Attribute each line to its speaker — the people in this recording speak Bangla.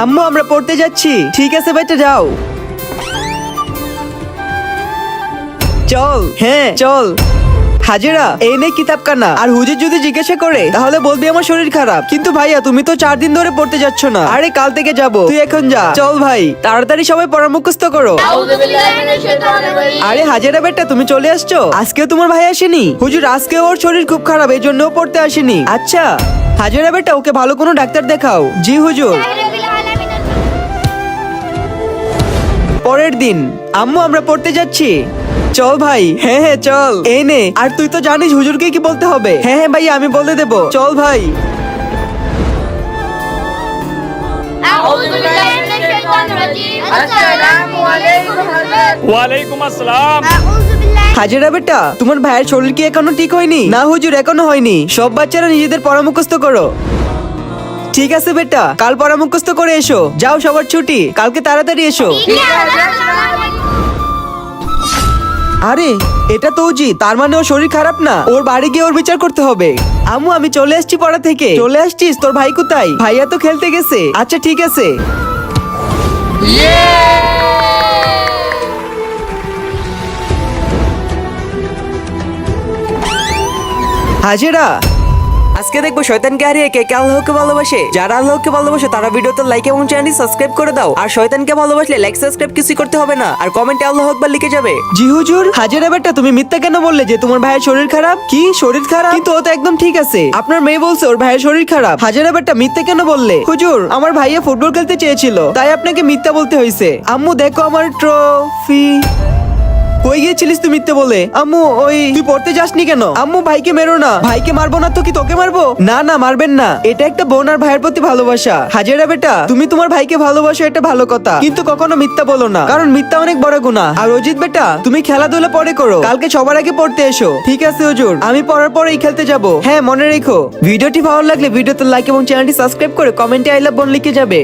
Speaker 1: আম্মু আমরা পড়তে যাচ্ছি। ঠিক আছে বেটা যাও। চল। হ্যাঁ চল। হাজেরা এই নে কিতাব কানা। আর হুজুর যদি জিজ্ঞাসা করে তাহলে বলবি আমার শরীর খারাপ। কিন্তু ভাইয়া তুমি তো 4 দিন ধরে পড়তে যাচ্ছ না। আরে কাল থেকে যাব, তুই এখন যা। চল ভাই তাড়াতাড়ি সবাই পড়া মুখস্থ করো। আরে হাজেরা বেটা তুমি চলে আসছো? আজকেও তোমার ভাই আসেনি? হুজুর আজকে ওর শরীর খুব খারাপ, এই জন্য ও পড়তে আসেনি। আচ্ছা হাজেরা বেটা ওকে ভালো কোনো ডাক্তার দেখাও। জি হুজুর। পরের দিন আম্মু আমরা পড়তে যাচ্ছি। চল ভাই। হ্যাঁ হ্যাঁ চল। এই নে। আর তুই তো জানিস হুজুরকে কি বলতে হবে। হ্যাঁ হ্যাঁ ভাই আমি বলে দেব। চল ভাই।
Speaker 2: ওয়ালাইকুম আসসালাম।
Speaker 1: হাজেরা বেটা তোমার ভাইয়ের শরীর কি এখনো ঠিক হয়নি? না হুজুর এখনো হয়নি। সব বাচ্চারা নিজেদের পড়া মুখস্থ করো। ঠিক আছে বেটা কাল পড়া মুখস্থ করে এসো। যাও সবার ছুটি, কালকে তাড়াতাড়ি এসো। আরে এটা তো উচিত, তার মানে ওর শরীর খারাপ না। ওর বাড়ি গিয়ে ওর বিচার করতে হবে। আম্মু আমি চলে আসছি পড়া থেকে। চলে আসছিস? তোর ভাই কোথায়? ভাইয়া তো খেলতে গেছে। আচ্ছা ঠিক আছে। হাজেরা আজকে দেখবো শয়তানকে হারিয়ে কে কে আল্লাহকে ভালোবাসে। যারা আল্লাহকে ভালোবাসে তারা ভিডিওতে লাইক এবং চ্যানেলটি সাবস্ক্রাইব করে দাও। আর শয়তানকে ভালোবাসলে লাইক সাবস্ক্রাইব কিছু করতে হবে না, আর কমেন্টে আল্লাহু আকবার লিখে যাবে। জি হুজুর। হাজেরা বেটা তুমি মিথ্যা কেন বললে যে তোমার ভাইয়ের শরীর খারাপ? কি শরীর খারাপ? কিন্তু ও তো একদম ঠিক আছে। আপনার মেয়ে বলছে ওর ভাইয়ের শরীর খারাপ। হাজেরা বেটা মিথ্যা কেন বললে? হুজুর আমার ভাইয়া ফুটবল খেলতে চেয়েছিল, তাই আপনাকে মিথ্যা বলতে হয়েছে। আম্মু দেখো আমার ট্রফি। কই গিয়েছিলিস তুই মিথ্যে বলে? আম্মু ওই তুই পড়তে যাসনি কেন? আম্মু ভাইকে মেরো না। ভাইকে মারবো না তো কি তোকে মারবো? না না মারবেন না, এটা একটা বোন আর ভাইয়ের প্রতি ভালোবাসা। হাজেরা বেটা তুমি তোমার ভাইকে ভালোবাসো এটা ভালো কথা, কিন্তু কখনো মিথ্যা বলো না, কারণ মিথ্যা অনেক বড় গুনাহ। আর অজিত বেটা তুমি খেলাধুলা পরে করো, কালকে সবার আগে পড়তে এসো। ঠিক আছে হুজুর, আমি পড়ার পরেই খেলতে যাব। হ্যাঁ মনে রেখো। ভিডিওটি ভালো লাগলে ভিডিওতে লাইক এবং চ্যানেলটি সাবস্ক্রাইব করে কমেন্টে আই লাভ বোন লিখে যাবে।